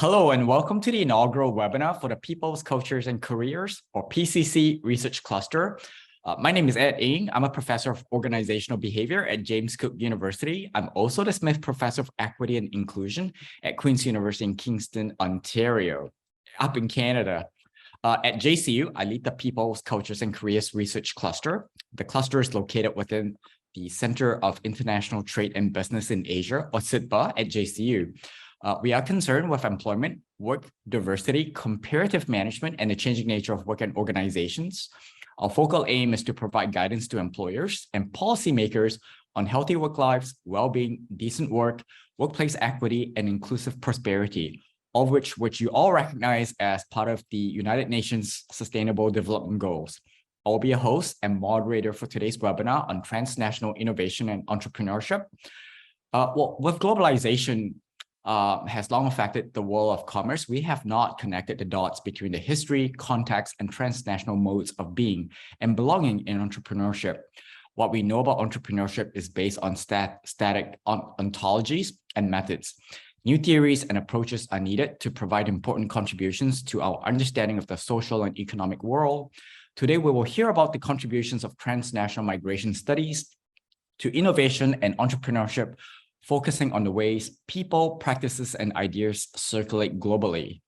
Hello and welcome to the inaugural webinar for the People's Cultures and Careers, or PCC Research Cluster. My name is Eddy. I'm a professor of organizational behavior at James Cook University. I'm also the Smith Professor of Equity and Inclusion at Queen's University in Kingston, Ontario, up in Canada. At JCU, I lead the People's Cultures and Careers Research Cluster. The cluster is located within the Center of International Trade and Business in Asia, or CITBA, at JCU. We are concerned with employment, work diversity, comparative management, and the changing nature of work and organizations. Our focal aim is to provide guidance to employers and policymakers on healthy work lives, well-being, decent work, workplace equity, and inclusive prosperity, all which you all recognize as part of the United Nations Sustainable Development Goals. I'll be a host and moderator for today's webinar on transnational innovation and entrepreneurship. With globalization, has long affected the world of commerce, we have not connected the dots between the history, context, and transnational modes of being and belonging in entrepreneurship. What we know about entrepreneurship is based on static ontologies and methods. New theories and approaches are needed to provide important contributions to our understanding of the social and economic world. Today, we will hear about the contributions of transnational migration studies to innovation and entrepreneurship, focusing on the ways people, practices, and ideas circulate globally.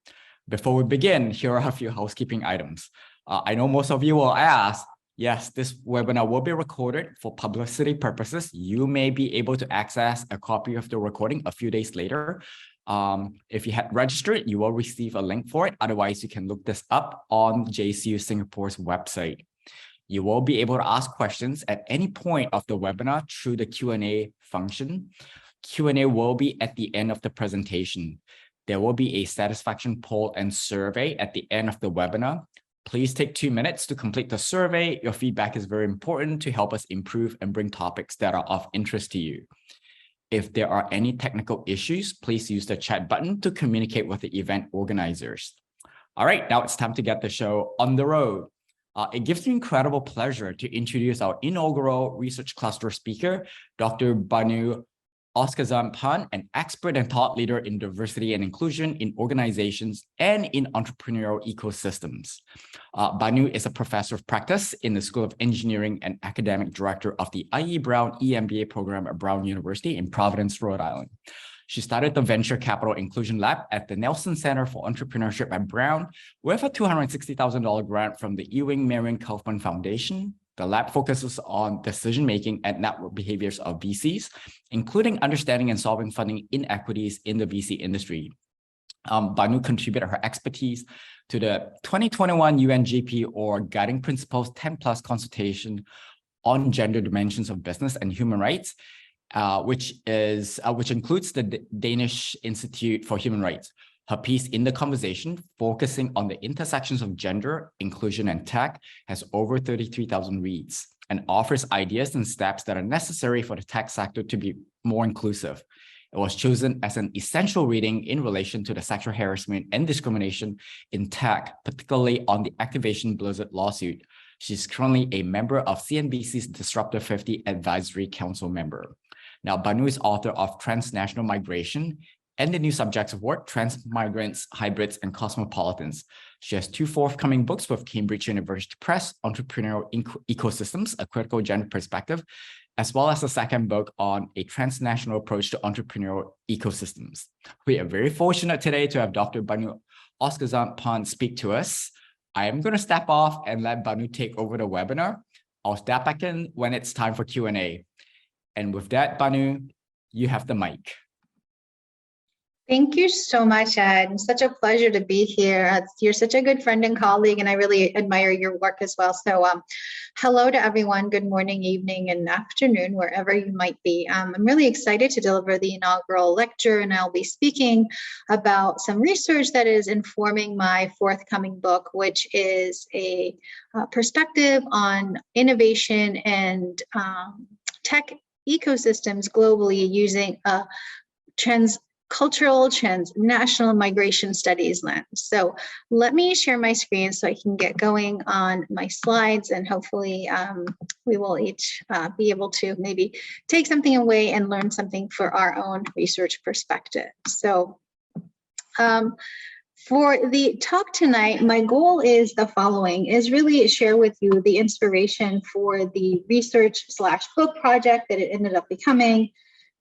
Before we begin, here are a few housekeeping items. I know most of you will ask, yes, this webinar will be recorded for publicity purposes. You may be able to access a copy of the recording a few days later. If you had registered, you will receive a link for it. Otherwise, you can look this up on JCU Singapore's website. You will be able to ask questions at any point of the webinar through the Q&A function. Q&A will be at the end of the presentation. There will be a satisfaction poll and survey at the end of the webinar. Please take 2 minutes to complete the survey. Your feedback is very important to help us improve and bring topics that are of interest to you. If there are any technical issues, please use the chat button to communicate with the event organizers. All right, now it's time to get the show on the road. It gives me incredible pleasure to introduce our inaugural research cluster speaker, Dr. Banu, Ozkazanc-Pan, an expert and thought leader in diversity and inclusion in organizations and in entrepreneurial ecosystems. Banu is a professor of practice in the School of Engineering and academic director of the I.E. Brown EMBA program at Brown University in Providence, Rhode Island. She started the Venture Capital Inclusion Lab at the Nelson Center for Entrepreneurship at Brown with a $260,000 grant from the Ewing Marion Kaufman Foundation. The lab focuses on decision-making and network behaviors of VCs, including understanding and solving funding inequities in the VC industry. Banu contributed her expertise to the 2021 UNGP, or Guiding Principles 10+ consultation on gender dimensions of business and human rights, which includes the Danish Institute for Human Rights. Her piece, In the Conversation, focusing on the intersections of gender, inclusion, and tech, has over 33,000 reads and offers ideas and steps that are necessary for the tech sector to be more inclusive. It was chosen as an essential reading in relation to the sexual harassment and discrimination in tech, particularly on the Activation Blizzard lawsuit. She's currently a member of CNBC's Disruptor 50 Advisory Council member. Now, Banu is author of Transnational Migration and the new subjects of work, Transmigrants, Hybrids, and Cosmopolitans. She has 2 forthcoming books with Cambridge University Press, Entrepreneurial Ecosystems, A Critical Gender Perspective, as well as a second book on a transnational approach to entrepreneurial ecosystems. We are very fortunate today to have Dr. Banu Ozkazanc-Pan speak to us. I am going to step off and let Banu take over the webinar. I'll step back in when it's time for Q&A. And with that, Banu, you have the mic. Thank you so much, Ed. It's such a pleasure to be here. You're such a good friend and colleague, and I really admire your work as well. So hello to everyone. Good morning, evening, and afternoon, wherever you might be. I'm really excited to deliver the inaugural lecture, and I'll be speaking about some research that is informing my forthcoming book, which is a perspective on innovation and tech ecosystems globally using a cultural transnational migration studies lens. So let me share my screen so I can get going on my slides, and hopefully we will each be able to maybe take something away and learn something for our own research perspective. So For the talk tonight, my goal is the following, is really share with you the inspiration for the research/book project that it ended up becoming,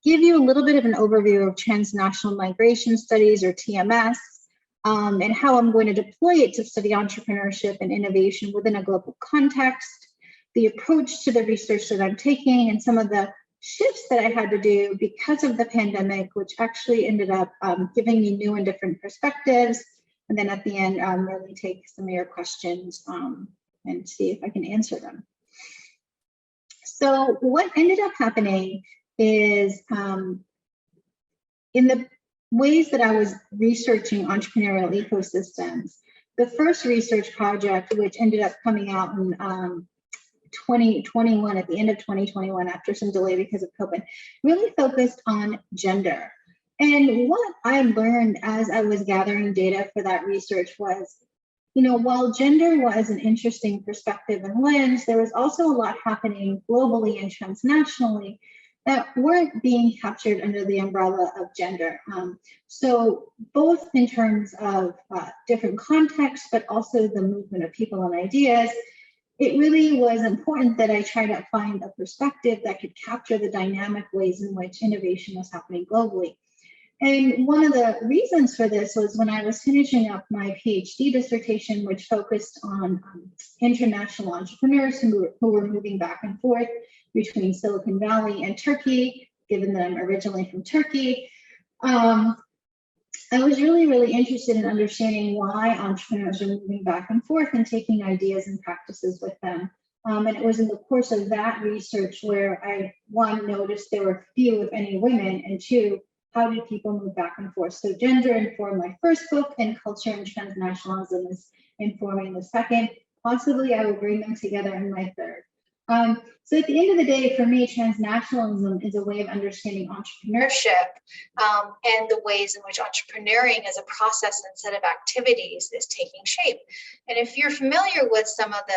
give you a little bit of an overview of transnational migration studies, or TMS, and how I'm going to deploy it to study entrepreneurship and innovation within a global context, the approach to the research that I'm taking, and some of the shifts that I had to do because of the pandemic, which actually ended up giving me new and different perspectives. And then at the end, really take some of your questions and see if I can answer them. So what ended up happening is in the ways that I was researching entrepreneurial ecosystems, the first research project, which ended up coming out in 2021, at the end of 2021, after some delay because of COVID, really focused on gender. And what I learned as I was gathering data for that research was, while gender was an interesting perspective and lens, there was also a lot happening globally and transnationally that weren't being captured under the umbrella of gender. So both in terms of different contexts, but also the movement of people and ideas, it really was important that I try to find a perspective that could capture the dynamic ways in which innovation was happening globally. And one of the reasons for this was when I was finishing up my PhD dissertation, which focused on international entrepreneurs who were moving back and forth between Silicon Valley and Turkey, given that I'm originally from Turkey. I was really, really interested in understanding why entrepreneurs are moving back and forth and taking ideas and practices with them. And it was in the course of that research where I, one, noticed there were few, if any, women, and two, how did people move back and forth? So gender informed my first book, and culture and transnationalism is informing the second. Possibly I will bring them together in my third. So at the end of the day, for me, transnationalism is a way of understanding entrepreneurship and the ways in which entrepreneuring as a process and set of activities is taking shape. And if you're familiar with some of the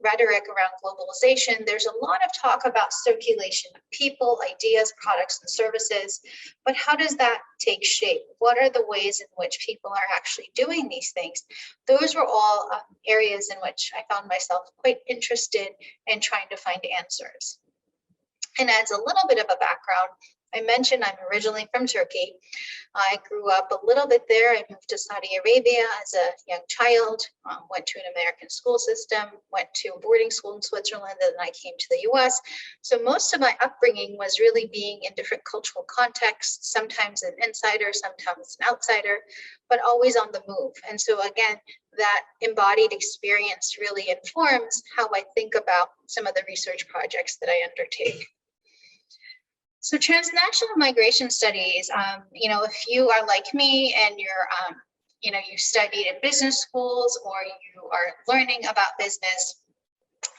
rhetoric around globalization, there's a lot of talk about circulation of people, ideas, products, and services. But how does that take shape? What are the ways in which people are actually doing these things? Those were all areas in which I found myself quite interested in trying to find answers. And as a little bit of a background, I mentioned I'm originally from Turkey. I grew up a little bit there. I moved to Saudi Arabia as a young child, went to an American school system, went to boarding school in Switzerland, and then I came to the US. So most of my upbringing was really being in different cultural contexts, sometimes an insider, sometimes an outsider, but always on the move. And so again, that embodied experience really informs how I think about some of the research projects that I undertake. So transnational migration studies, if you are like me and you're, you studied in business schools or you are learning about business,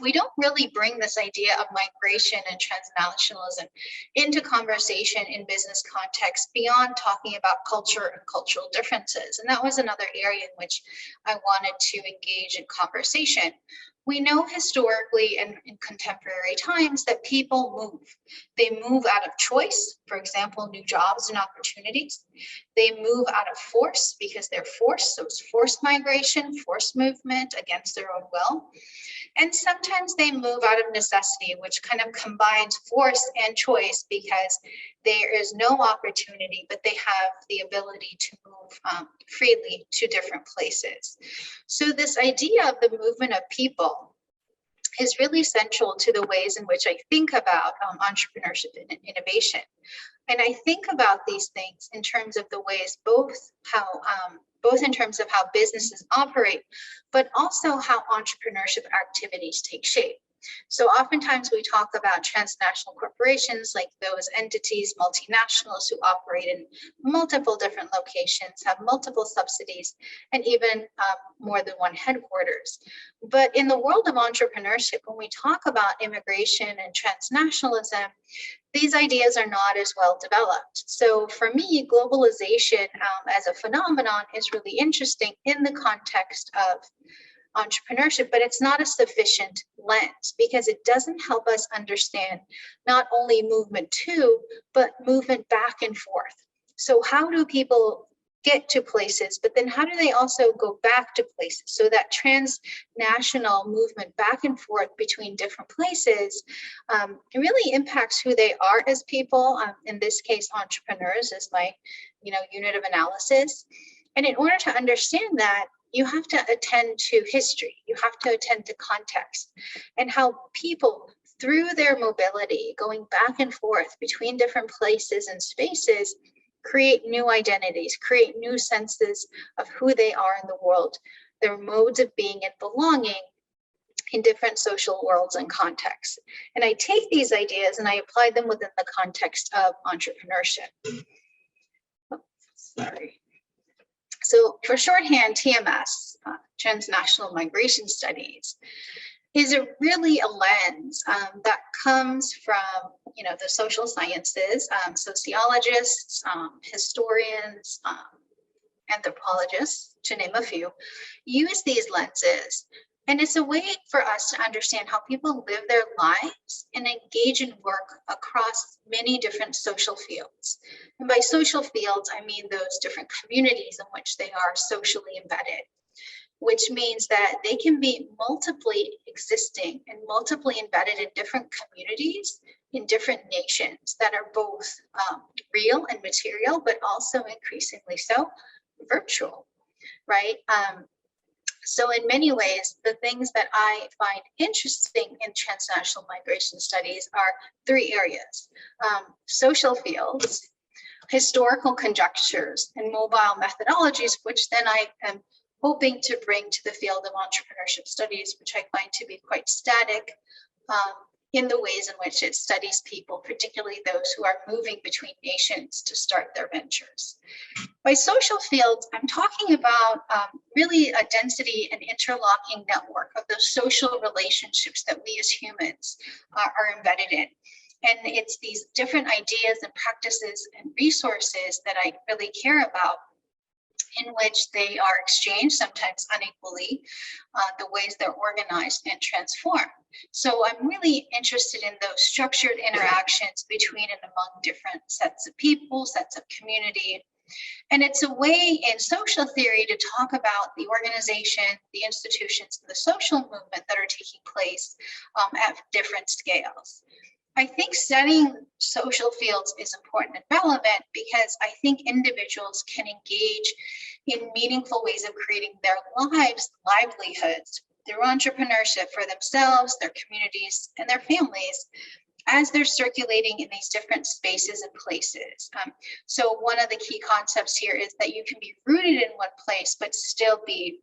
we don't really bring this idea of migration and transnationalism into conversation in business context beyond talking about culture and cultural differences. And that was another area in which I wanted to engage in conversation. We know historically and in contemporary times that people move. They move out of choice, for example, new jobs and opportunities. They move out of force because they're forced, so it's forced migration, forced movement against their own will. And sometimes they move out of necessity, which kind of combines force and choice because there is no opportunity, but they have the ability to move freely to different places. So this idea of the movement of people is really central to the ways in which I think about entrepreneurship and innovation. And I think about these things in terms of the ways both in terms of how businesses operate, but also how entrepreneurship activities take shape. So oftentimes we talk about transnational corporations, like those entities, multinationals who operate in multiple different locations, have multiple subsidies, and even more than one headquarters. But in the world of entrepreneurship, when we talk about immigration and transnationalism, these ideas are not as well developed. So for me, globalization as a phenomenon is really interesting in the context of entrepreneurship, but it's not a sufficient lens because it doesn't help us understand not only movement to, but movement back and forth. So how do people get to places, but then how do they also go back to places? So that transnational movement back and forth between different places, it really impacts who they are as people. In this case, entrepreneurs is my, unit of analysis. And in order to understand that, you have to attend to history. You have to attend to context and how people, through their mobility, going back and forth between different places and spaces, create new identities, create new senses of who they are in the world, their modes of being and belonging in different social worlds and contexts. And I take these ideas and I apply them within the context of entrepreneurship. So for shorthand, TMS, Transnational Migration Studies, is really a lens that comes from, the social sciences, sociologists, historians, anthropologists, to name a few, use these lenses. And it's a way for us to understand how people live their lives and engage in work across many different social fields. And by social fields, I mean those different communities in which they are socially embedded, which means that they can be multiply existing and multiply embedded in different communities, in different nations that are both real and material, but also increasingly so virtual, right? So in many ways, the things that I find interesting in transnational migration studies are three areas: social fields, historical conjunctures, and mobile methodologies, which then I am hoping to bring to the field of entrepreneurship studies, which I find to be quite static in the ways in which it studies people, particularly those who are moving between nations to start their ventures. By social fields, I'm talking about really a density and interlocking network of those social relationships that we as humans are embedded in. And it's these different ideas and practices and resources that I really care about, in which they are exchanged, sometimes unequally, the ways they're organized and transformed. So I'm really interested in those structured interactions between and among different sets of people, sets of community. And it's a way in social theory to talk about the organization, the institutions, and the social movement that are taking place at different scales. I think studying social fields is important and relevant because I think individuals can engage in meaningful ways of creating their lives, livelihoods, through entrepreneurship for themselves, their communities, and their families as they're circulating in these different spaces and places. So one of the key concepts here is that you can be rooted in one place, but still be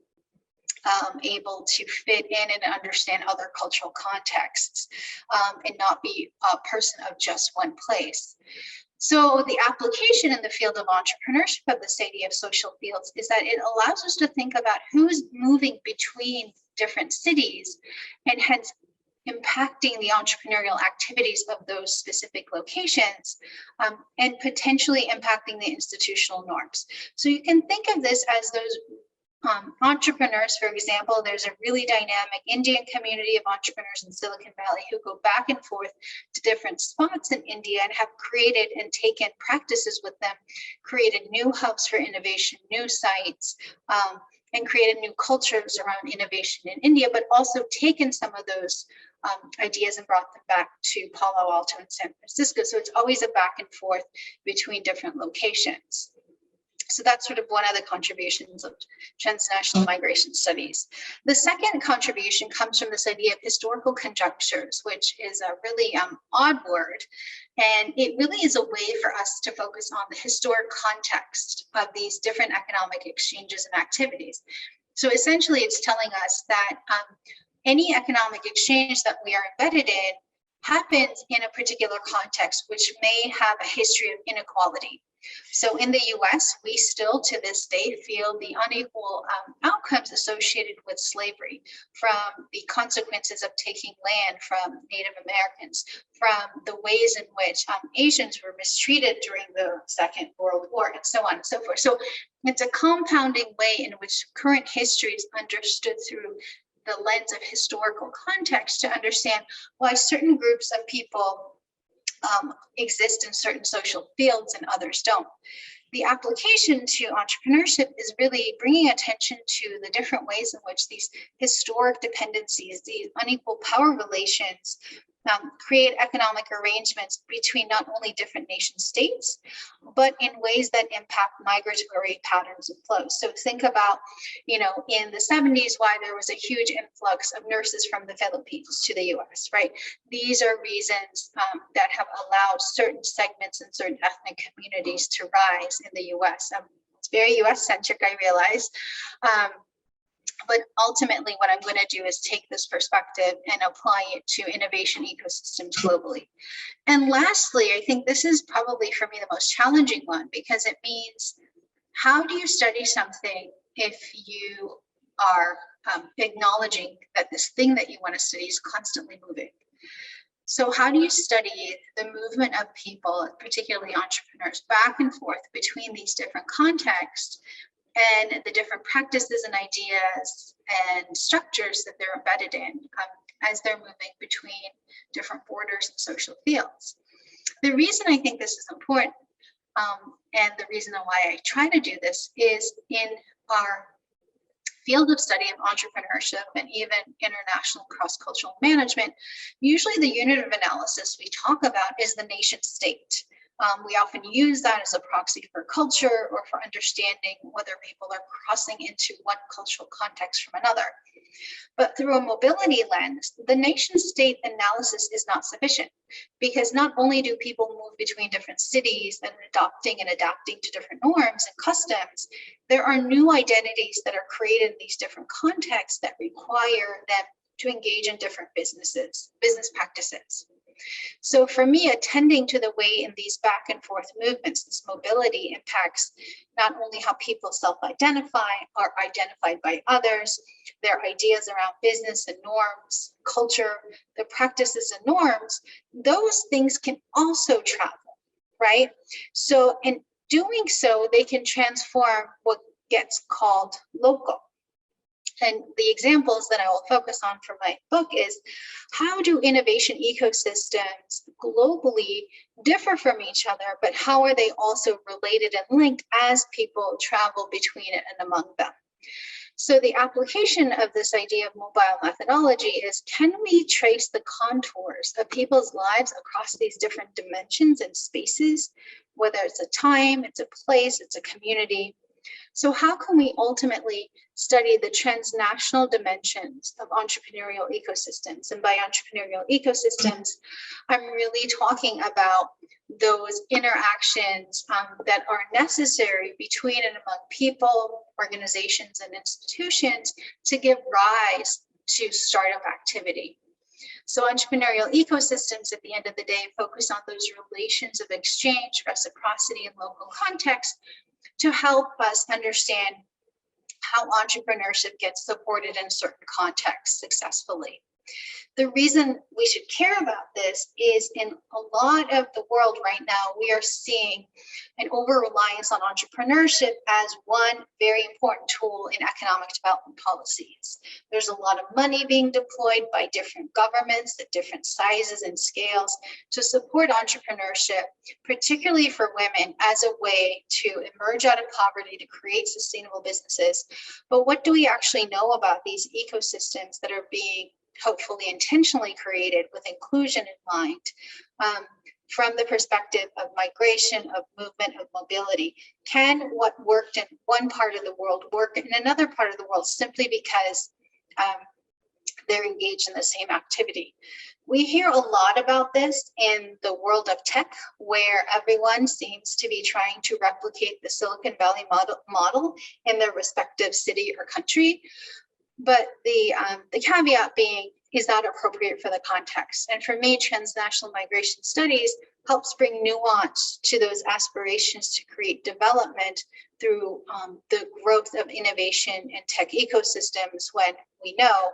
able to fit in and understand other cultural contexts and not be a person of just one place. So the application in the field of entrepreneurship of this idea of social fields is that it allows us to think about who's moving between different cities and hence impacting the entrepreneurial activities of those specific locations and potentially impacting the institutional norms. So you can think of this as those entrepreneurs, for example. There's a really dynamic Indian community of entrepreneurs in Silicon Valley who go back and forth to different spots in India and have created and taken practices with them, created new hubs for innovation, new sites, and created new cultures around innovation in India, but also taken some of those ideas and brought them back to Palo Alto and San Francisco. So it's always a back and forth between different locations. So that's sort of one of the contributions of transnational migration studies. The second contribution comes from this idea of historical conjunctures, which is a really odd word. And it really is a way for us to focus on the historic context of these different economic exchanges and activities. So essentially, it's telling us that any economic exchange that we are embedded in happens in a particular context, which may have a history of inequality. So in the US, we still to this day feel the unequal outcomes associated with slavery, from the consequences of taking land from Native Americans, from the ways in which Asians were mistreated during the Second World War, and so on and so forth. So it's a compounding way in which current history is understood through the lens of historical context to understand why certain groups of people exist in certain social fields and others don't. the application to entrepreneurship is really bringing attention to the different ways in which these historic dependencies, these unequal power relations, create economic arrangements between not only different nation states, but in ways that impact migratory patterns of flow. So think about, in the 70s, why there was a huge influx of nurses from the Philippines to the US, right? These are reasons that have allowed certain segments and certain ethnic communities to rise in the US. It's very US centric, I realize. But ultimately, what I'm going to do is take this perspective and apply it to innovation ecosystems globally. And lastly, I think this is probably for me the most challenging one, because it means, how do you study something if you are acknowledging that this thing that you want to study is constantly moving? So how do you study the movement of people, particularly entrepreneurs, back and forth between these different contexts and the different practices and ideas and structures that they're embedded in as they're moving between different borders and social fields? The reason I think this is important, and the reason why I try to do this, is in our field of study of entrepreneurship and even international cross-cultural management, usually the unit of analysis we talk about is the nation state. We often use that as a proxy for culture or for understanding whether people are crossing into one cultural context from another. But through a mobility lens, the nation state analysis is not sufficient, because not only do people move between different cities and adopting and adapting to different norms and customs, there are new identities that are created in these different contexts that require them to engage in different business practices. So for me, attending to the way in these back and forth movements, this mobility impacts not only how people self-identify, are identified by others, their ideas around business and norms, culture, the practices and norms, those things can also travel, right? So in doing so, they can transform what gets called local. And the examples that I will focus on for my book is, how do innovation ecosystems globally differ from each other, but how are they also related and linked as people travel between it and among them? So the application of this idea of mobile methodology is, can we trace the contours of people's lives across these different dimensions and spaces, whether it's a time, it's a place, it's a community? So how can we ultimately study the transnational dimensions of entrepreneurial ecosystems? And by entrepreneurial ecosystems, I'm really talking about those interactions that are necessary between and among people, organizations, and institutions to give rise to startup activity. So entrepreneurial ecosystems, at the end of the day, focus on those relations of exchange, reciprocity, and local context to help us understand how entrepreneurship gets supported in certain contexts successfully. The reason we should care about this is, in a lot of the world right now, we are seeing an over-reliance on entrepreneurship as one very important tool in economic development policies. There's a lot of money being deployed by different governments at different sizes and scales to support entrepreneurship, particularly for women, as a way to emerge out of poverty, to create sustainable businesses. But what do we actually know about these ecosystems that are being hopefully intentionally created with inclusion in mind, from the perspective of migration, of movement, of mobility? Can what worked in one part of the world work in another part of the world simply because they're engaged in the same activity? We hear a lot about this in the world of tech, where everyone seems to be trying to replicate the Silicon Valley model in their respective city or country. But the caveat being, is that appropriate for the context? And for me, transnational migration studies helps bring nuance to those aspirations to create development through the growth of innovation in tech ecosystems, when we know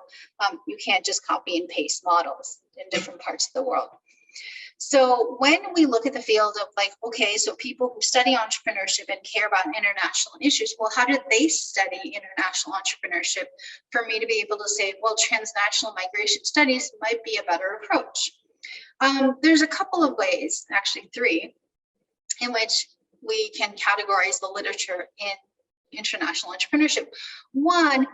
you can't just copy and paste models in different parts of the world. So when we look at the field of, like, okay, so people who study entrepreneurship and care about international issues, well, how do they study international entrepreneurship for me to be able to say, well, transnational migration studies might be a better approach? There's a couple of ways, actually 3, in which we can categorize the literature in international entrepreneurship. One,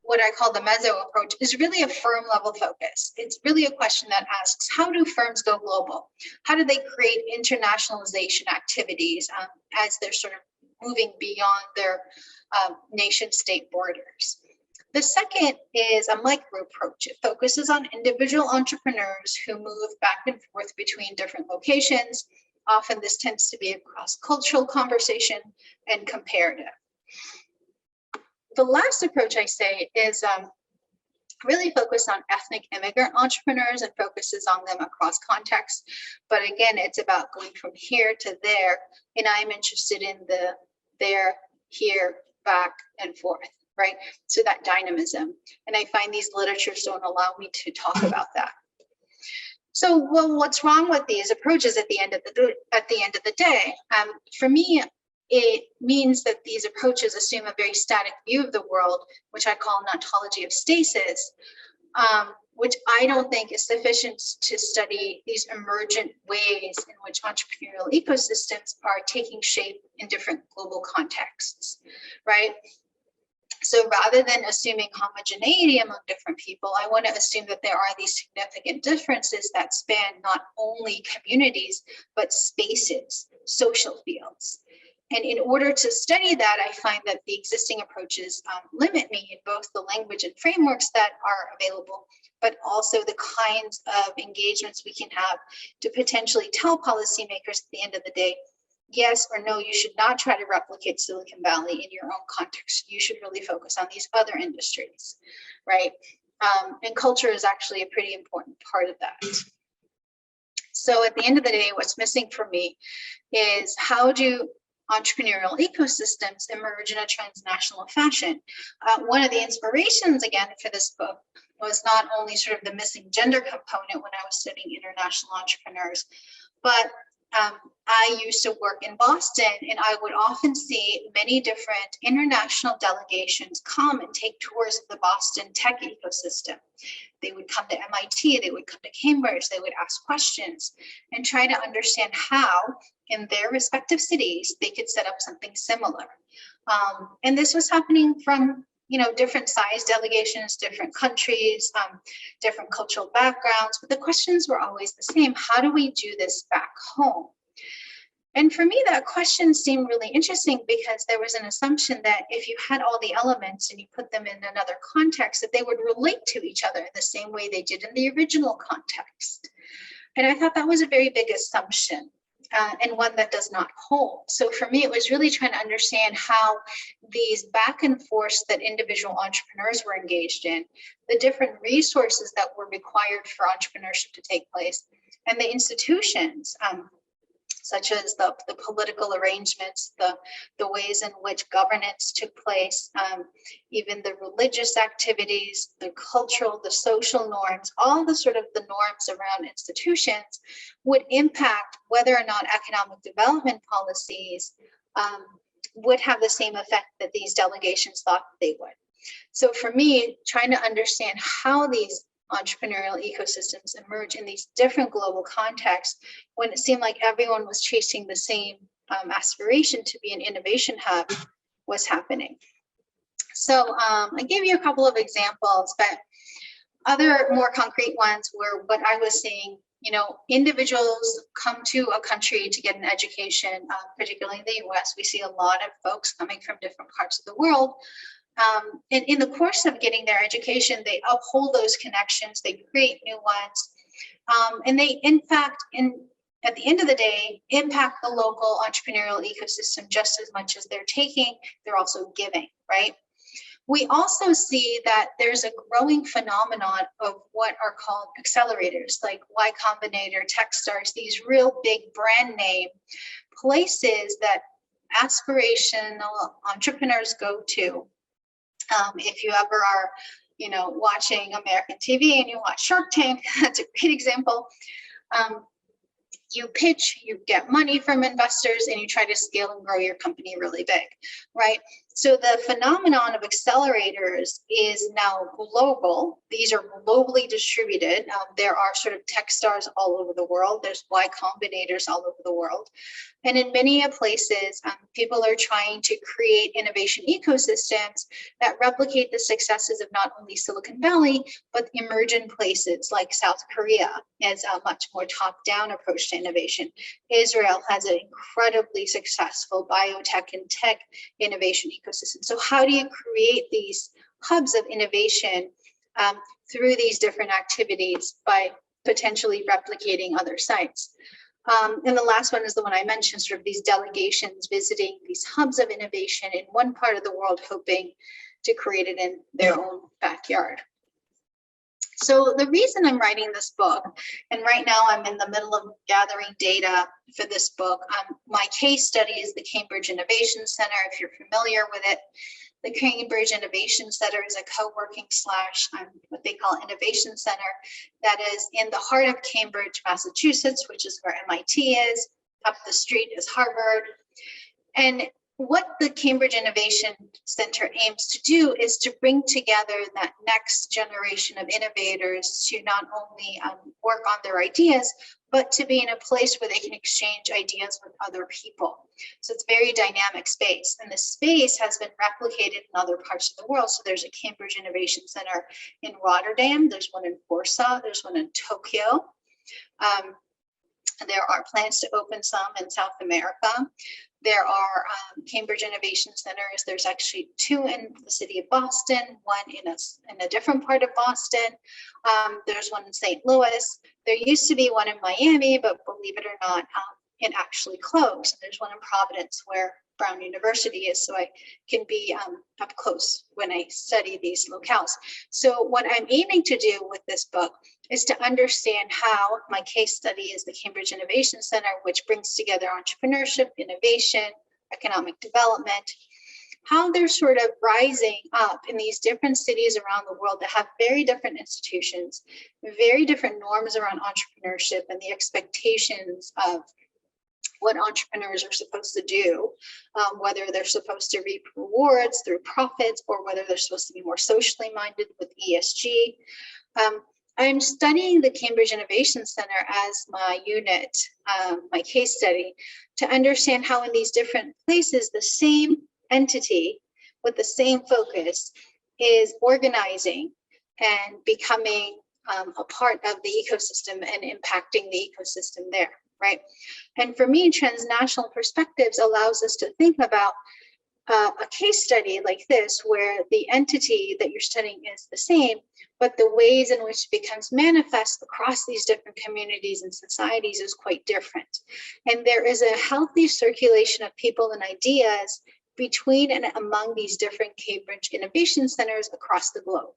what I call the meso approach is really a firm level focus. It's really a question that asks, how do firms go global? How do they create internationalization activities as they're sort of moving beyond their nation state borders? The second is a micro approach. It focuses on individual entrepreneurs who move back and forth between different locations. Often this tends to be a cross-cultural conversation and comparative. The last approach I say is really focused on ethnic immigrant entrepreneurs and focuses on them across contexts. But again, it's about going from here to there, and I'm interested in the there, here, back, and forth, right? So that dynamism. And I find these literatures don't allow me to talk about that. So, well, what's wrong with these approaches at the end of the day? For me, it means that these approaches assume a very static view of the world, which I call an ontology of stasis, which I don't think is sufficient to study these emergent ways in which entrepreneurial ecosystems are taking shape in different global contexts, right? So rather than assuming homogeneity among different people, I want to assume that there are these significant differences that span not only communities, but spaces, social fields. And in order to study that, I find that the existing approaches limit me in both the language and frameworks that are available, but also the kinds of engagements we can have to potentially tell policymakers at the end of the day, yes or no, you should not try to replicate Silicon Valley in your own context. You should really focus on these other industries, right? And culture is actually a pretty important part of that. So at the end of the day, what's missing for me is how do entrepreneurial ecosystems emerge in a transnational fashion? One of the inspirations, again, for this book was not only sort of the missing gender component when I was studying international entrepreneurs, but I used to work in Boston, and I would often see many different international delegations come and take tours of the Boston tech ecosystem. They would come to MIT, they would come to Cambridge, they would ask questions and try to understand how in their respective cities they could set up something similar. And this was happening from different size delegations, different countries, different cultural backgrounds, but the questions were always the same. How do we do this back home? And for me, that question seemed really interesting because there was an assumption that if you had all the elements and you put them in another context, that they would relate to each other the same way they did in the original context. And I thought that was a very big assumption. And one that does not hold. So for me, it was really trying to understand how these back and forth that individual entrepreneurs were engaged in, the different resources that were required for entrepreneurship to take place, and the institutions, such as the political arrangements, the ways in which governance took place, even the religious activities, the cultural, the social norms, all the sort of the norms around institutions would impact whether or not economic development policies would have the same effect that these delegations thought they would. So for me, trying to understand how these entrepreneurial ecosystems emerge in these different global contexts when it seemed like everyone was chasing the same aspiration to be an innovation hub was happening. So I gave you a couple of examples, but other more concrete ones were what I was seeing. Individuals come to a country to get an education, particularly in the US. We see a lot of folks coming from different parts of the world. And in the course of getting their education, they uphold those connections, they create new ones, and they, in fact, at the end of the day, impact the local entrepreneurial ecosystem just as much as they're taking, they're also giving, right? We also see that there's a growing phenomenon of what are called accelerators, like Y Combinator, Techstars, these real big brand name places that aspirational entrepreneurs go to. If you ever are, watching American TV and you watch Shark Tank, that's a great example. You pitch, you get money from investors, and you try to scale and grow your company really big, right? So the phenomenon of accelerators is now global. These are globally distributed. There are sort of tech stars all over the world. There's Y Combinators all over the world. And in many places, people are trying to create innovation ecosystems that replicate the successes of not only Silicon Valley, but emergent places like South Korea as a much more top-down approach to innovation. Israel has an incredibly successful biotech and tech innovation ecosystem. So how do you create these hubs of innovation through these different activities by potentially replicating other sites? And the last one is the one I mentioned, sort of these delegations visiting these hubs of innovation in one part of the world, hoping to create it in their own backyard. So the reason I'm writing this book, and right now I'm in the middle of gathering data for this book, my case study is the Cambridge Innovation Center, if you're familiar with it. The Cambridge Innovation Center is a co-working / what they call innovation center that is in the heart of Cambridge, Massachusetts, which is where MIT is. Up the street is Harvard. And what the Cambridge Innovation Center aims to do is to bring together that next generation of innovators to not only work on their ideas, but to be in a place where they can exchange ideas with other people. So it's a very dynamic space. And the space has been replicated in other parts of the world. So there's a Cambridge Innovation Center in Rotterdam. There's one in Warsaw. There's one in Tokyo. There are plans to open some in South America. There are Cambridge Innovation Centers. There's actually 2 in the city of Boston, one in a different part of Boston. There's one in St. Louis. There used to be one in Miami, but believe it or not, it actually closed. There's one in Providence where Brown University is, so I can be up close when I study these locales. So what I'm aiming to do with this book is to understand how my case study is the Cambridge Innovation Center, which brings together entrepreneurship, innovation, economic development, how they're sort of rising up in these different cities around the world that have very different institutions, very different norms around entrepreneurship and the expectations of what entrepreneurs are supposed to do, whether they're supposed to reap rewards through profits or whether they're supposed to be more socially minded with ESG. I'm studying the Cambridge Innovation Center as my unit, my case study, to understand how in these different places, the same entity with the same focus is organizing and becoming a part of the ecosystem and impacting the ecosystem there, right? And for me, transnational perspectives allows us to think about a case study like this, where the entity that you're studying is the same, but the ways in which it becomes manifest across these different communities and societies is quite different. And there is a healthy circulation of people and ideas between and among these different Cambridge Innovation Centers across the globe,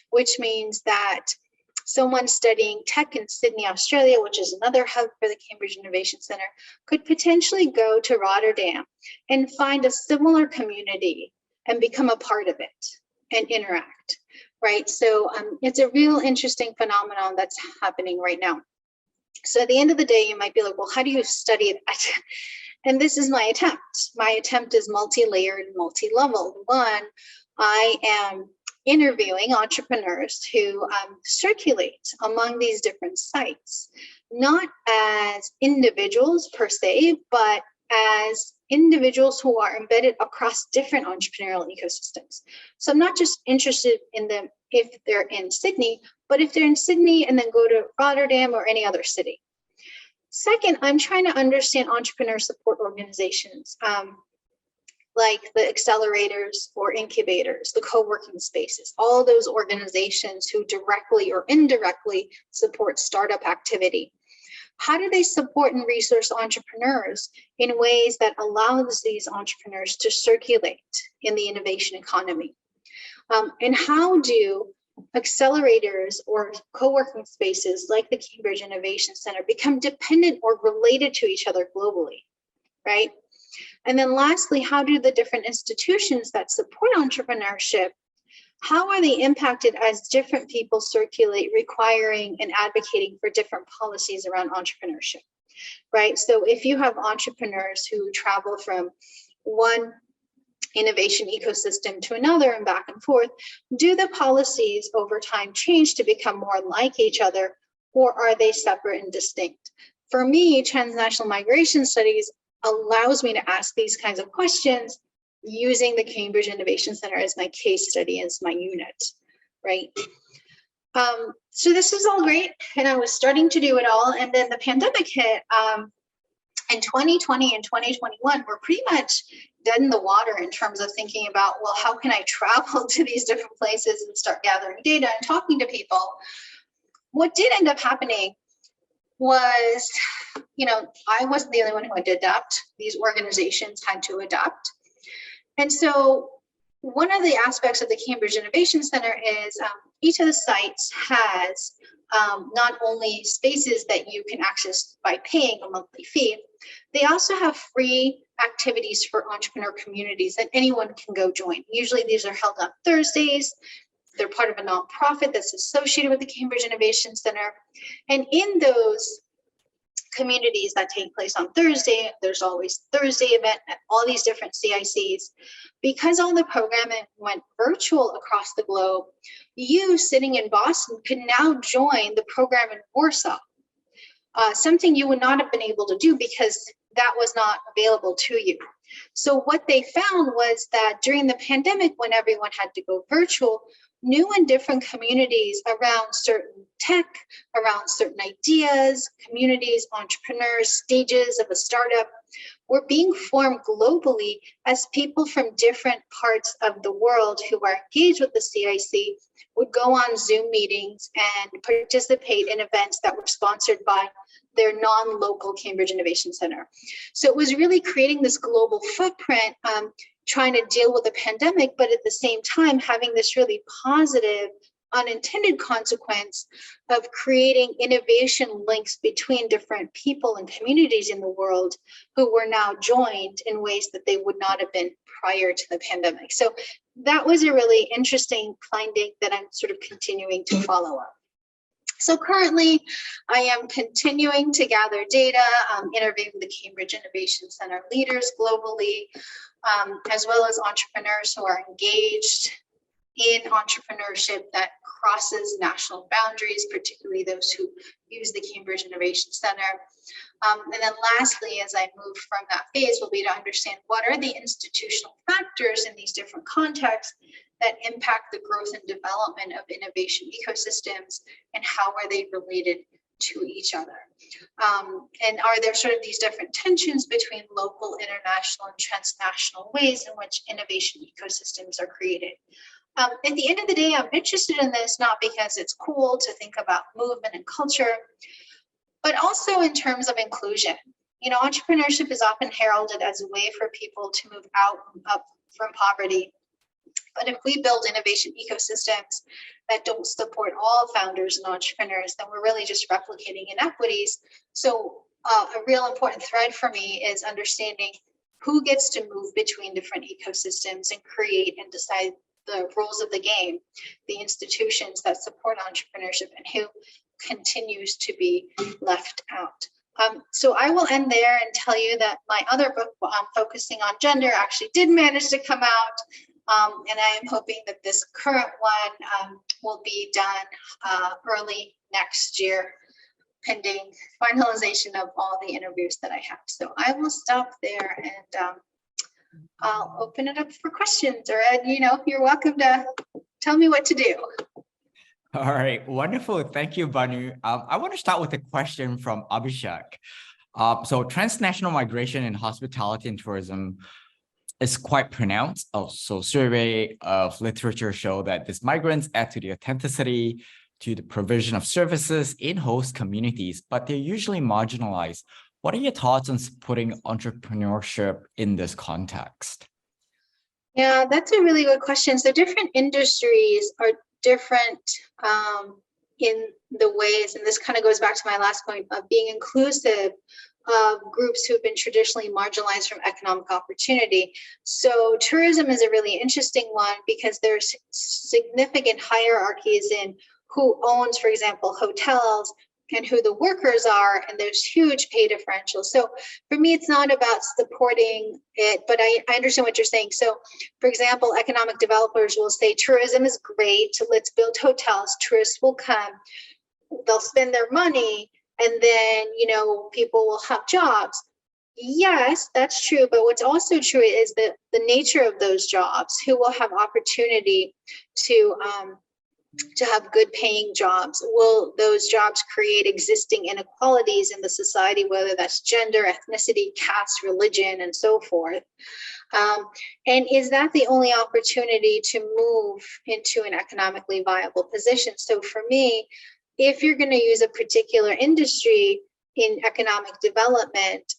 which means that someone studying tech in Sydney, Australia, which is another hub for the Cambridge Innovation Center, could potentially go to Rotterdam and find a similar community and become a part of it and interact, right? So it's a real interesting phenomenon that's happening right now. So at the end of the day, you might be like, well, how do you study that? And this is my attempt. My attempt is multi-layered and multi-level. One, I am interviewing entrepreneurs who circulate among these different sites, not as individuals per se, but as individuals who are embedded across different entrepreneurial ecosystems. So I'm not just interested in them if they're in Sydney, but if they're in Sydney and then go to Rotterdam or any other city. Second, I'm trying to understand entrepreneur support organizations, like the accelerators or incubators, the co-working spaces, all those organizations who directly or indirectly support startup activity. How do they support and resource entrepreneurs in ways that allows these entrepreneurs to circulate in the innovation economy? And how do accelerators or co-working spaces like the Cambridge Innovation Center become dependent or related to each other globally, right? And then lastly, how do the different institutions that support entrepreneurship, how are they impacted as different people circulate, requiring and advocating for different policies around entrepreneurship, right? So if you have entrepreneurs who travel from one innovation ecosystem to another and back and forth, do the policies over time change to become more like each other, or are they separate and distinct? For me, transnational migration studies allows me to ask these kinds of questions using the Cambridge Innovation Center as my case study, as my unit, right? So this is all great, and I was starting to do it all, and then the pandemic hit. In 2020 and 2021, we're pretty much dead in the water in terms of thinking about, well, how can I travel to these different places and start gathering data and talking to people? What did end up happening was, I wasn't the only one who had to adapt. These organizations had to adapt. And so one of the aspects of the Cambridge Innovation Center is each of the sites has not only spaces that you can access by paying a monthly fee, they also have free activities for entrepreneur communities that anyone can go join. Usually these are held on Thursdays. They're part of a nonprofit that's associated with the Cambridge Innovation Center. And in those communities that take place on Thursday, there's always Thursday event at all these different CICs. Because all the programming went virtual across the globe, you sitting in Boston can now join the program in Warsaw. Something you would not have been able to do because that was not available to you. So what they found was that during the pandemic, when everyone had to go virtual, new and different communities around certain tech, around certain ideas, communities, entrepreneurs, stages of a startup were being formed globally as people from different parts of the world who are engaged with the CIC would go on Zoom meetings and participate in events that were sponsored by their non-local Cambridge Innovation Center. So it was really creating this global footprint, trying to deal with the pandemic, but at the same time having this really positive unintended consequence of creating innovation links between different people and communities in the world who were now joined in ways that they would not have been prior to the pandemic. So that was a really interesting finding that I'm sort of continuing to follow up. So currently, I am continuing to gather data, interviewing the Cambridge Innovation Center leaders globally, as well as entrepreneurs who are engaged in entrepreneurship that crosses national boundaries, particularly those who use the Cambridge Innovation Center. And then lastly, as I move from that phase, will be to understand what are the institutional factors in these different contexts that impact the growth and development of innovation ecosystems, and how are they related to each other? And are there sort of these different tensions between local, international, and transnational ways in which innovation ecosystems are created? At the end of the day, I'm interested in this not because it's cool to think about movement and culture, but also in terms of inclusion. Entrepreneurship is often heralded as a way for people to move out and up from poverty. But if we build innovation ecosystems that don't support all founders and entrepreneurs, then we're really just replicating inequities. So a real important thread for me is understanding who gets to move between different ecosystems and create and decide the rules of the game, the institutions that support entrepreneurship, and who continues to be left out. So I will end there and tell you that my other book, focusing on gender, actually did manage to come out. And I am hoping that this current one will be done early next year, pending finalization of all the interviews that I have. So I will stop there and I'll open it up for questions. Or Ed, you're welcome to tell me what to do. All right, wonderful. Thank you, Banu. I want to start with a question from Abhishek. So transnational migration in hospitality and tourism is quite pronounced. So survey of literature show that these migrants add to the authenticity, to the provision of services in host communities, but they're usually marginalized. What are your thoughts on supporting entrepreneurship in this context? Yeah, that's a really good question. So different industries are different in the ways, and this kind of goes back to my last point of being inclusive of groups who've been traditionally marginalized from economic opportunity. So tourism is a really interesting one because there's significant hierarchies in who owns, for example, hotels and who the workers are, and there's huge pay differentials. So for me, it's not about supporting it, but I understand what you're saying. So for example, economic developers will say tourism is great, let's build hotels, tourists will come, they'll spend their money, and then, you know, people will have jobs. Yes, that's true. But what's also true is that the nature of those jobs, who will have opportunity to have good paying jobs. Will those jobs create existing inequalities in the society, whether that's gender, ethnicity, caste, religion, and so forth? And is that the only opportunity to move into an economically viable position? So for me, if you're going to use a particular industry in economic development,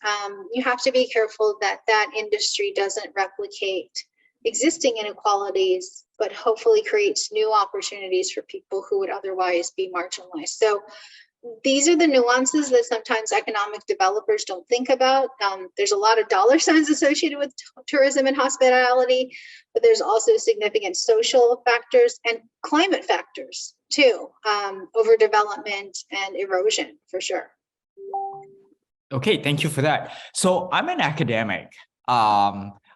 you have to be careful that that industry doesn't replicate existing inequalities, but hopefully creates new opportunities for people who would otherwise be marginalized. So these are the nuances that sometimes economic developers don't think about. There's a lot of dollar signs associated with tourism and hospitality, but there's also significant social factors and climate factors too, overdevelopment and erosion for sure. Okay, thank you for that. So I'm an academic.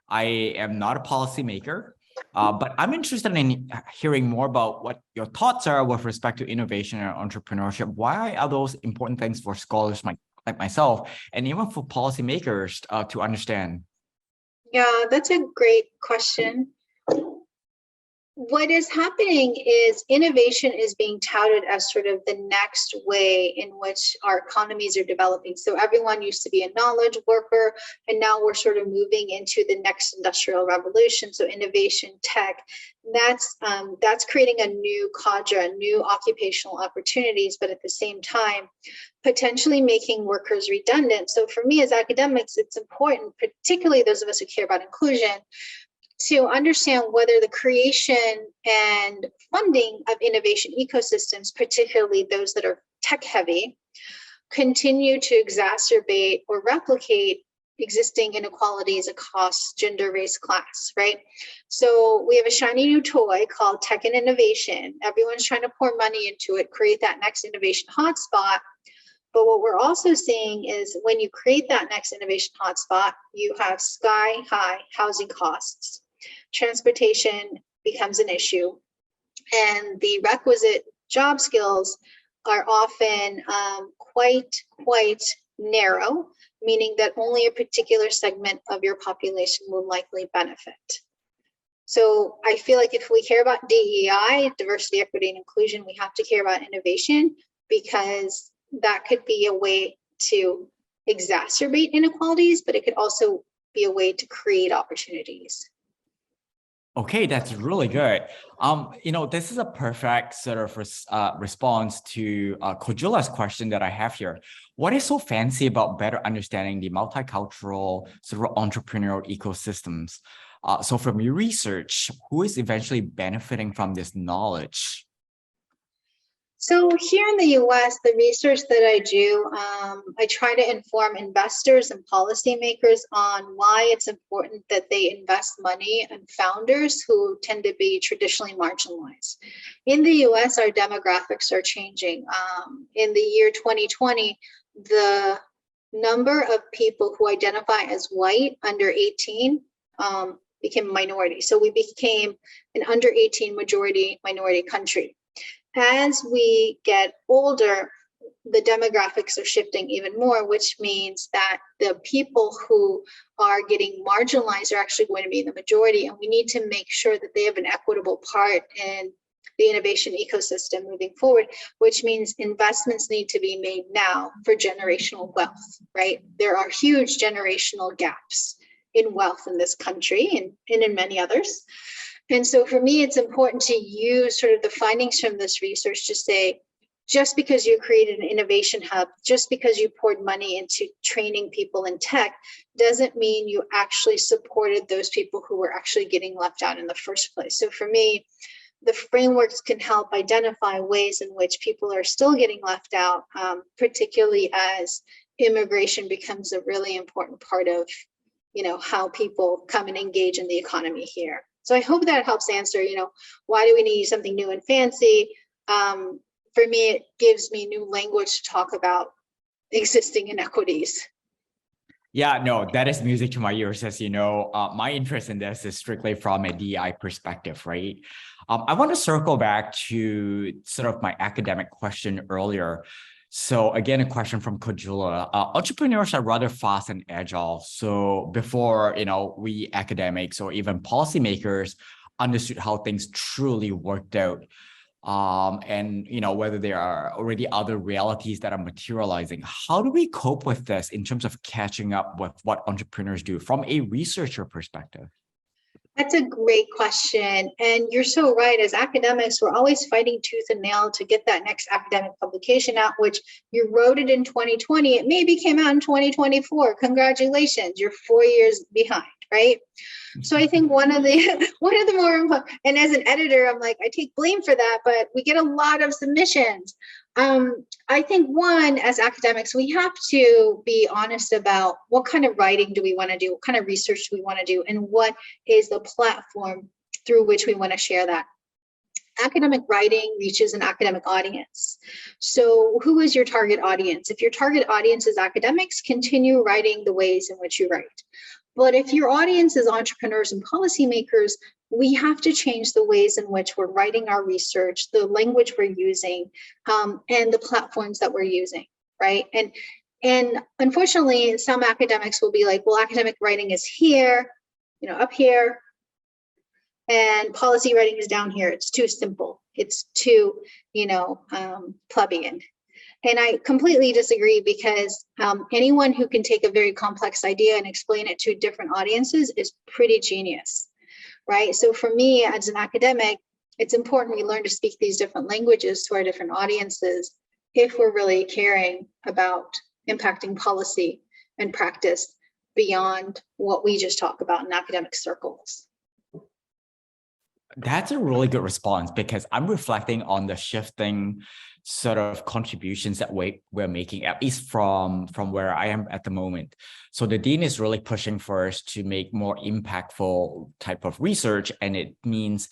I am not a policymaker, but I'm interested in hearing more about what your thoughts are with respect to innovation and entrepreneurship. Why are those important things for scholars like myself, and even for policymakers to understand? Yeah, that's a great question. What is happening is innovation is being touted as sort of the next way in which our economies are developing. So everyone used to be a knowledge worker, and now we're sort of moving into the next industrial revolution. So innovation, tech, that's creating a new cadre, new occupational opportunities, but at the same time, potentially making workers redundant. So for me as academics, it's important, particularly those of us who care about inclusion, to understand whether the creation and funding of innovation ecosystems, particularly those that are tech heavy, continue to exacerbate or replicate existing inequalities across gender, race, class, right? So we have a shiny new toy called tech and innovation. Everyone's trying to pour money into it, create that next innovation hotspot. But what we're also seeing is when you create that next innovation hotspot, you have sky high housing costs. Transportation becomes an issue, and the requisite job skills are often quite narrow, meaning that only a particular segment of your population will likely benefit. So I feel like if we care about DEI, diversity, equity, and inclusion, we have to care about innovation, because that could be a way to exacerbate inequalities, but it could also be a way to create opportunities. Okay, that's really good. This is a perfect sort of response to Kojula's question that I have here. What is so fancy about better understanding the multicultural sort of entrepreneurial ecosystems? So from your research, who is eventually benefiting from this knowledge? So here in the US, the research that I do, I try to inform investors and policymakers on why it's important that they invest money in founders who tend to be traditionally marginalized. In the US, our demographics are changing. In the year 2020, the number of people who identify as white under 18 became a minority. So we became an under 18 majority minority country. As we get older, the demographics are shifting even more, which means that the people who are getting marginalized are actually going to be the majority, and we need to make sure that they have an equitable part in the innovation ecosystem moving forward, which means investments need to be made now for generational wealth, right? There are huge generational gaps in wealth in this country and in many others. And so for me, it's important to use sort of the findings from this research to say, just because you created an innovation hub, just because you poured money into training people in tech, doesn't mean you actually supported those people who were actually getting left out in the first place. So for me, the frameworks can help identify ways in which people are still getting left out, particularly as immigration becomes a really important part of, how people come and engage in the economy here. So I hope that helps answer, why do we need something new and fancy? for me, it gives me new language to talk about existing inequities. Yeah, no, that is music to my ears. As you know, my interest in this is strictly from a DI perspective, right? I want to circle back to sort of my academic question earlier. So again, a question from Kojula. Entrepreneurs are rather fast and agile. So before, we academics or even policymakers understood how things truly worked out. And whether there are already other realities that are materializing. How do we cope with this in terms of catching up with what entrepreneurs do from a researcher perspective? That's a great question. And you're so right. As academics, we're always fighting tooth and nail to get that next academic publication out, which you wrote it in 2020. It maybe came out in 2024. Congratulations, you're 4 years behind, right? So I think one of the more, and as an editor, I'm like, I take blame for that, but we get a lot of submissions. I think one, as academics, we have to be honest about what kind of writing do we want to do, what kind of research do we want to do, and what is the platform through which we want to share that. Academic writing reaches an academic audience. So who is your target audience? If your target audience is academics, continue writing the ways in which you write. But if your audience is entrepreneurs and policymakers, we have to change the ways in which we're writing our research, the language we're using, and the platforms that we're using, right? And unfortunately, some academics will be like, well, academic writing is here, up here, and policy writing is down here. It's too simple. It's too, plebeian. And I completely disagree, because anyone who can take a very complex idea and explain it to different audiences is pretty genius, right? So for me, as an academic, it's important we learn to speak these different languages to our different audiences if we're really caring about impacting policy and practice beyond what we just talk about in academic circles. That's a really good response, because I'm reflecting on the shifting sort of contributions that we're making, at least from where I am at the moment. So the dean is really pushing for us to make more impactful type of research, and it means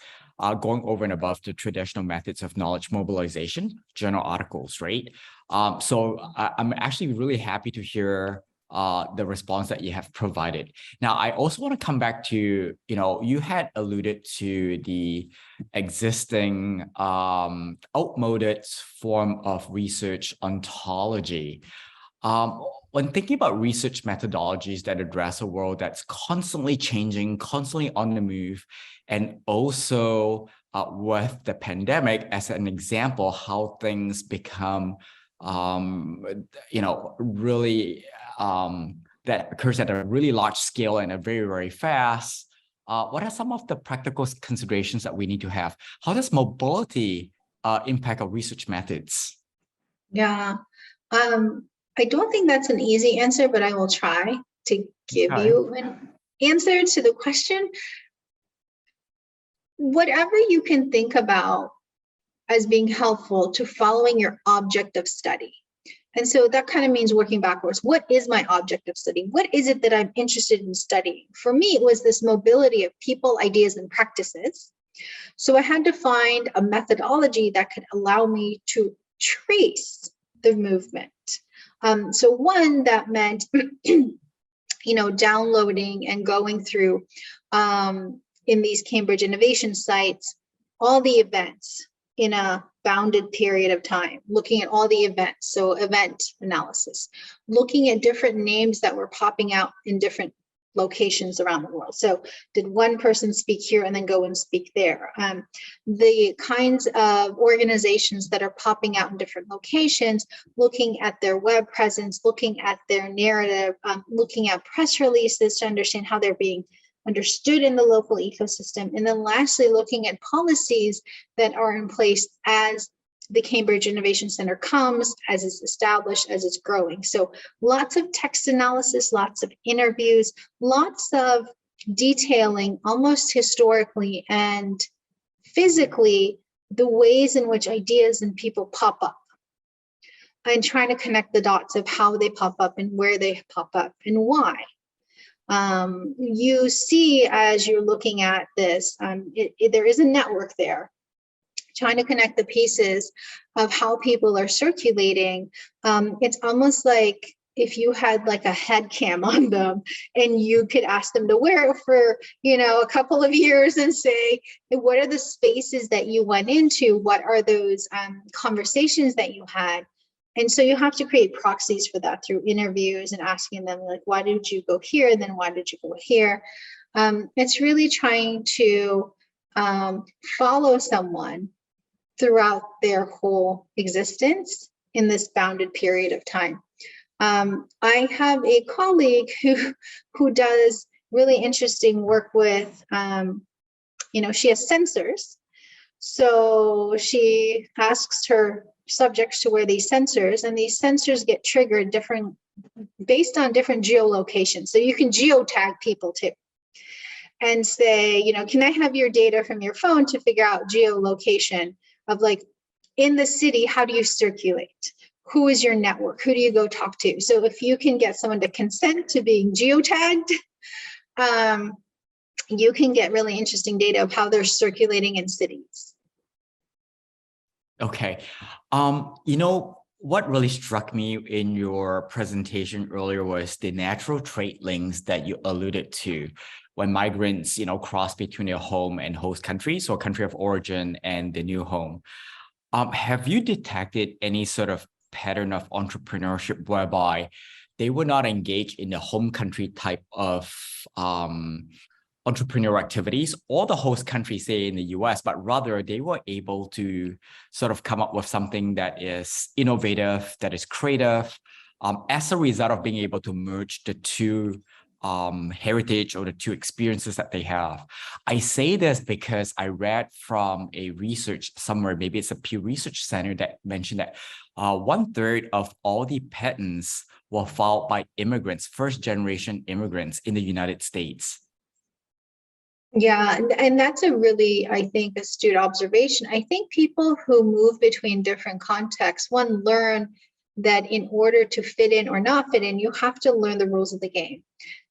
going over and above the traditional methods of knowledge mobilization, journal articles, right? So I'm actually really happy to hear the response that you have provided. Now, I also want to come back to, you had alluded to the existing outmoded form of research ontology. When thinking about research methodologies that address a world that's constantly changing, constantly on the move, and also with the pandemic as an example, how things become really that occurs at a really large scale and a very, very fast. What are some of the practical considerations that we need to have? How does mobility impact our research methods? Yeah, I don't think that's an easy answer, but I will try to give you an answer to the question. Whatever you can think about as being helpful to following your object of study. And so that kind of means working backwards. What is my object of study? What is it that I'm interested in studying? For me, it was this mobility of people, ideas, and practices. So I had to find a methodology that could allow me to trace the movement. So one that meant, downloading and going through in these Cambridge innovation sites, all the events in a bounded period of time, looking at all the events, so event analysis, looking at different names that were popping out in different locations around the world. So did one person speak here and then go and speak there? The kinds of organizations that are popping out in different locations, looking at their web presence, looking at their narrative, looking at press releases to understand how they're being understood in the local ecosystem. And then lastly, looking at policies that are in place as the Cambridge Innovation Center comes, as it's established, as it's growing. So lots of text analysis, lots of interviews, lots of detailing almost historically and physically the ways in which ideas and people pop up, and trying to connect the dots of how they pop up and where they pop up and why. You see, as you're looking at this, there is a network there. trying to connect the pieces of how people are circulating. It's almost like if you had like a head cam on them and you could ask them to wear it for, a couple of years and say, what are the spaces that you went into? What are those conversations that you had? And so you have to create proxies for that through interviews and asking them, like, why did you go here? And then why did you go here? It's really trying to follow someone throughout their whole existence in this bounded period of time. I have a colleague who does really interesting work with, she has sensors. So she asks her subjects to wear these sensors, and these sensors get triggered based on different geolocations. So you can geotag people too and say, can I have your data from your phone to figure out geolocation of, like, in the city, how do you circulate? Who is your network? Who do you go talk to? So if you can get someone to consent to being geotagged, you can get really interesting data of how they're circulating in cities. Okay. What really struck me in your presentation earlier was the natural trade links that you alluded to when migrants, cross between their home and host countries, or country of origin and the new home. Have you detected any sort of pattern of entrepreneurship whereby they would not engage in the home country type of entrepreneurial activities or the host country, say in the US, but rather they were able to sort of come up with something that is innovative, that is creative, as a result of being able to merge the two heritage or the two experiences that they have? I say this because I read from a research somewhere, maybe it's a Pew Research Center, that mentioned that 1/3 of all the patents were filed by immigrants, first-generation immigrants in the United States. Yeah, and that's a really, I think, astute observation. I think people who move between different contexts, one, learn that in order to fit in or not fit in, you have to learn the rules of the game.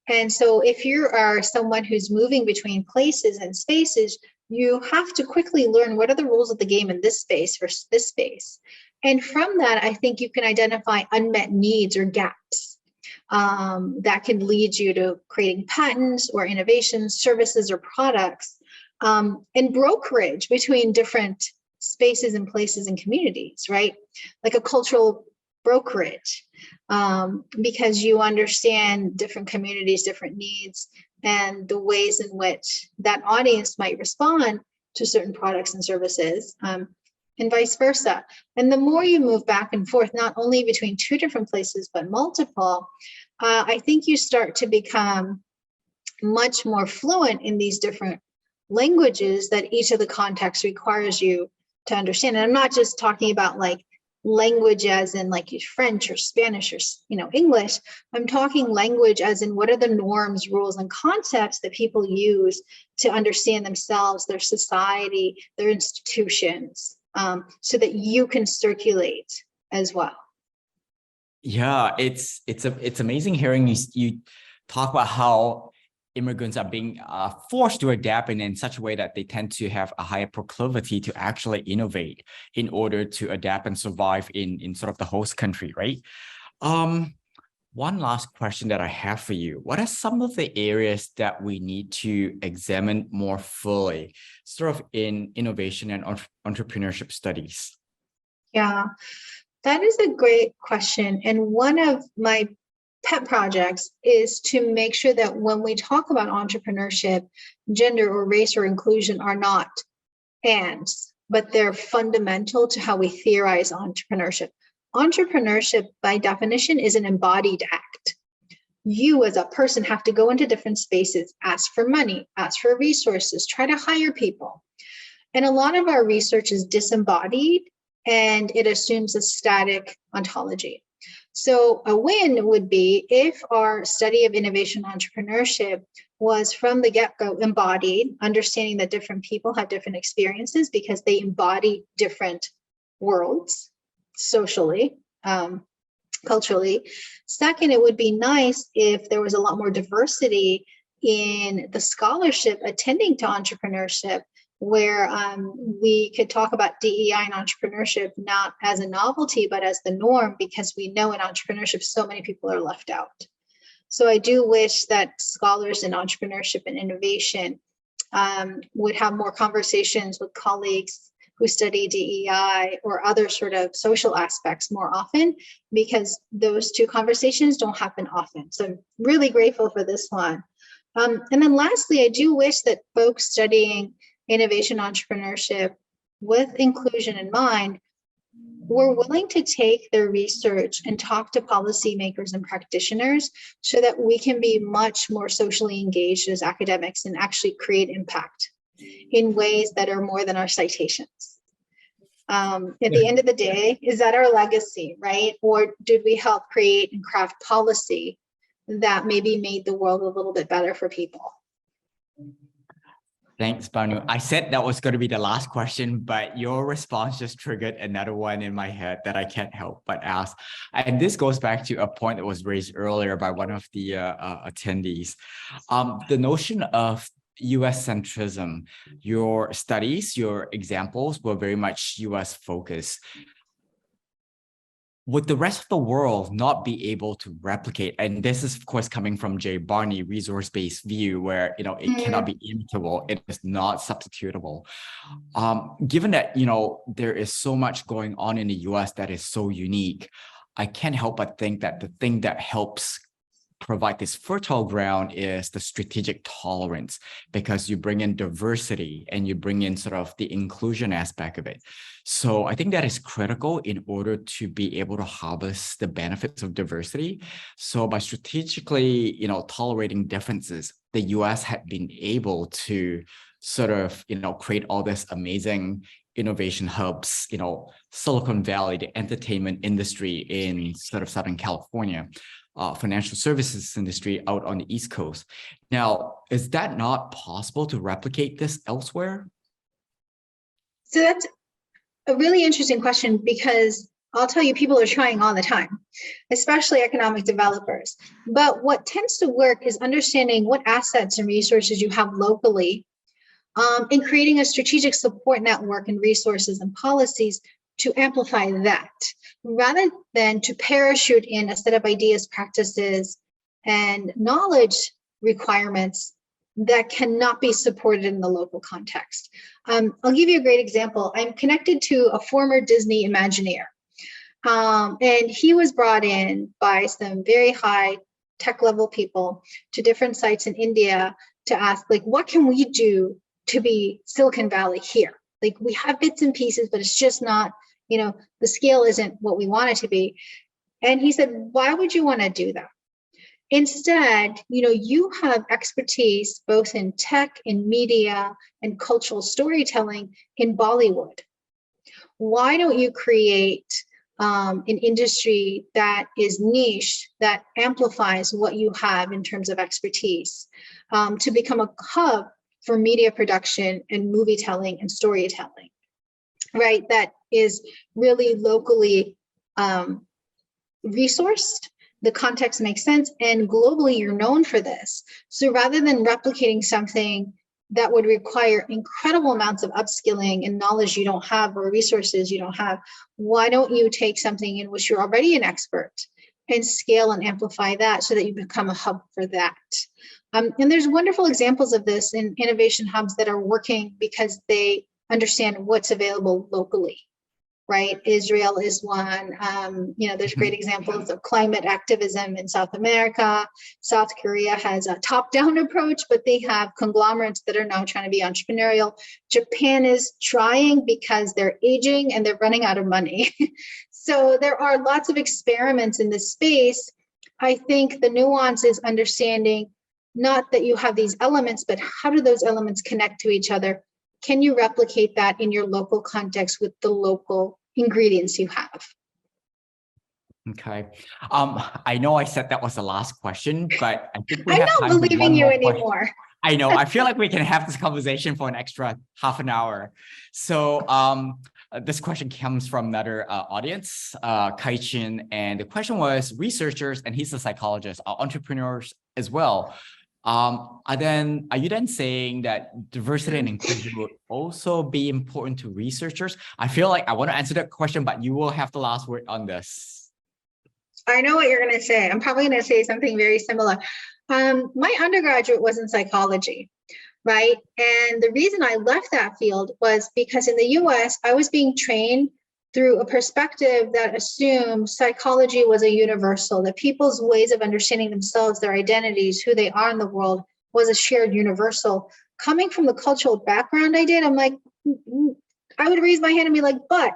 And so if you are someone who's moving between places and spaces, you have to quickly learn what are the rules of the game in this space versus this space. And from that, I think you can identify unmet needs or gaps that can lead you to creating patents or innovations, services or products, and brokerage between different spaces and places and communities, right? Like a cultural brokerage, because you understand different communities, different needs, and the ways in which that audience might respond to certain products and services, and vice versa. And the more you move back and forth, not only between two different places, but multiple, I think you start to become much more fluent in these different languages that each of the contexts requires you to understand. And I'm not just talking about like language as in like French or Spanish or English. I'm talking language as in what are the norms, rules, and concepts that people use to understand themselves, their society, their institutions, so that you can circulate as well. Yeah, it's amazing hearing you talk about how immigrants are being forced to adapt in such a way that they tend to have a higher proclivity to actually innovate in order to adapt and survive in sort of the host country, right? One last question that I have for you. What are some of the areas that we need to examine more fully, sort of in innovation and entrepreneurship studies? Yeah, that is a great question. And one of my pet projects is to make sure that when we talk about entrepreneurship, gender or race or inclusion are not ands, but they're fundamental to how we theorize entrepreneurship. Entrepreneurship, by definition, is an embodied act. You as a person have to go into different spaces, ask for money, ask for resources, try to hire people. And a lot of our research is disembodied and it assumes a static ontology. So a win would be if our study of innovation entrepreneurship was from the get-go embodied, understanding that different people have different experiences because they embody different worlds socially, culturally. Second, it would be nice if there was a lot more diversity in the scholarship attending to entrepreneurship, where we could talk about DEI and entrepreneurship not as a novelty, but as the norm, because we know in entrepreneurship, so many people are left out. So I do wish that scholars in entrepreneurship and innovation would have more conversations with colleagues who study DEI or other sort of social aspects more often, because those two conversations don't happen often. So I'm really grateful for this one. And then lastly, I do wish that folks studying innovation entrepreneurship with inclusion in mind were willing to take their research and talk to policymakers and practitioners so that we can be much more socially engaged as academics and actually create impact in ways that are more than our citations. At the end of the day, is that our legacy, right? Or did we help create and craft policy that maybe made the world a little bit better for people? Thanks, Banu. I said that was going to be the last question, but your response just triggered another one in my head that I can't help but ask. And this goes back to a point that was raised earlier by one of the attendees. The notion of US centrism, your studies, your examples were very much US focused. Would the rest of the world not be able to replicate? And this is, of course, coming from Jay Barney, resource-based view, where it cannot be imitable, it is not substitutable. Given that there is so much going on in the US that is so unique, I can't help but think that the thing that helps provide this fertile ground is the strategic tolerance, because you bring in diversity and you bring in sort of the inclusion aspect of it. So I think that is critical in order to be able to harvest the benefits of diversity. So by strategically, tolerating differences, the US had been able to sort of, create all this amazing innovation hubs, Silicon Valley, the entertainment industry in sort of Southern California, financial services industry out on the East Coast. Now, is that not possible to replicate this elsewhere? So that's a really interesting question, because I'll tell you, people are trying all the time, especially economic developers. But what tends to work is understanding what assets and resources you have locally, and creating a strategic support network and resources and policies to amplify that, rather than to parachute in a set of ideas, practices, and knowledge requirements that cannot be supported in the local context. I'll give you a great example. I'm connected to a former Disney Imagineer, and he was brought in by some very high tech level people to different sites in India to ask, like, what can we do to be Silicon Valley here? Like, we have bits and pieces, but it's just not, the scale isn't what we want it to be. And he said, why would you want to do that? Instead, you have expertise both in tech, in media, and cultural storytelling in Bollywood. Why don't you create an industry that is niche, that amplifies what you have in terms of expertise, to become a hub for media production and movie telling and storytelling, right? That is really locally resourced. The context makes sense, and globally you're known for this. So rather than replicating something that would require incredible amounts of upskilling and knowledge you don't have or resources you don't have, why don't you take something in which you're already an expert and scale and amplify that so that you become a hub for that? And there's wonderful examples of this in innovation hubs that are working because they understand what's available locally, right? Israel is one. There's great examples of climate activism in South America. South Korea has a top-down approach, but they have conglomerates that are now trying to be entrepreneurial. Japan is trying because they're aging and they're running out of money. So there are lots of experiments in this space. I think the nuance is understanding not that you have these elements, but how do those elements connect to each other? Can you replicate that in your local context with the local ingredients you have? Okay. I know I said that was the last question, but I think we I'm have not time for believing one you more anymore. question. I know. I feel like we can have this conversation for an extra half an hour. So this question comes from another audience, Kai-Chin, and the question was, researchers, and he's a psychologist, are entrepreneurs as well. Are you then saying that diversity and inclusion would also be important to researchers? I feel like I want to answer that question, but you will have the last word on this. I know what you're going to say. I'm probably going to say something very similar. My undergraduate was in psychology, right? And the reason I left that field was because in the US, I was being trained through a perspective that assumed psychology was a universal, that people's ways of understanding themselves, their identities, who they are in the world was a shared universal. Coming from the cultural background I did, I'm like, I would raise my hand and be like, but,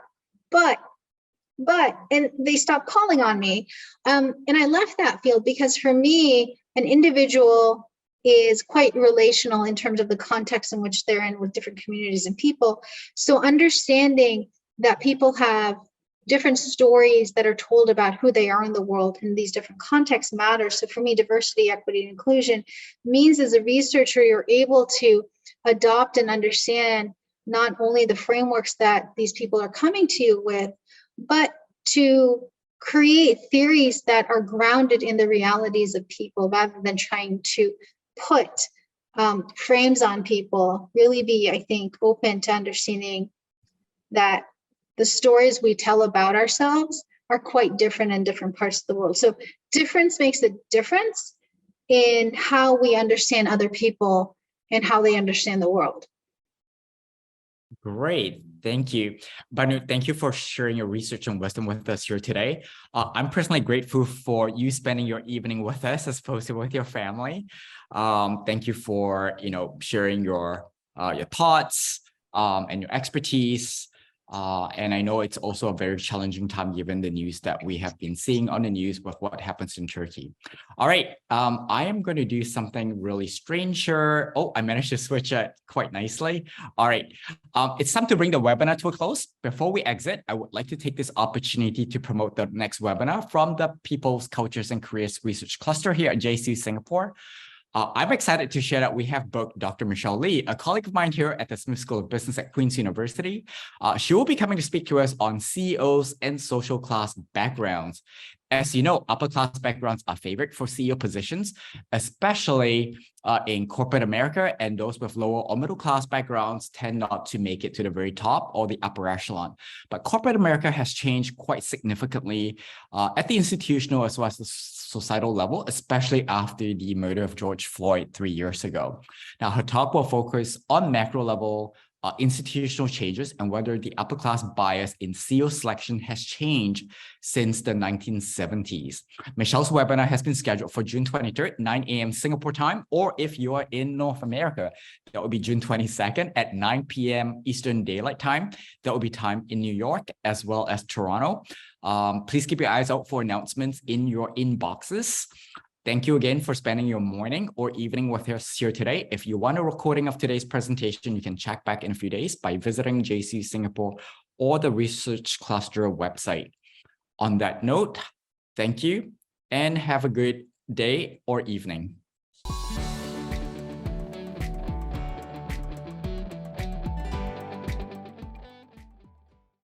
and they stopped calling on me. And I left that field because for me, an individual is quite relational in terms of the context in which they're in with different communities and people. So understanding that people have different stories that are told about who they are in the world in these different contexts matters. So for me, diversity, equity, and inclusion means as a researcher, you're able to adopt and understand not only the frameworks that these people are coming to you with, but to create theories that are grounded in the realities of people rather than trying to put frames on people. Really be, I think, open to understanding that the stories we tell about ourselves are quite different in different parts of the world. So difference makes a difference in how we understand other people and how they understand the world. Great. Thank you. Banu, thank you for sharing your research and wisdom with us here today. I'm personally grateful for you spending your evening with us as opposed to with your family. Thank you for, sharing your thoughts and your expertise. And I know it's also a very challenging time given the news that we have been seeing on the news with what happens in Turkey. All right, I am going to do something really strange here. Oh, I managed to switch it quite nicely. All right, it's time to bring the webinar to a close. Before we exit, I would like to take this opportunity to promote the next webinar from the People's Cultures and Careers Research Cluster here at JCU Singapore. I'm excited to share that we have booked Dr. Michelle Lee, a colleague of mine here at the Smith School of Business at Queen's University. She will be coming to speak to us on CEOs and social class backgrounds. As you know, upper class backgrounds are favored for CEO positions, especially in corporate America, and those with lower or middle class backgrounds tend not to make it to the very top or the upper echelon. But corporate America has changed quite significantly at the institutional as well as the societal level, especially after the murder of George Floyd 3 years ago. Now, her talk will focus on macro level institutional changes and whether the upper class bias in CEO selection has changed since the 1970s. Michelle's webinar has been scheduled for June 23rd, 9 a.m. Singapore time, or if you are in North America, that will be June 22nd at 9 p.m. Eastern Daylight Time. That will be time in New York as well as Toronto. Please keep your eyes out for announcements in your inboxes. Thank you again for spending your morning or evening with us here today. If you want a recording of today's presentation, you can check back in a few days by visiting JCU Singapore or the Research Cluster website. On that note, thank you and have a good day or evening.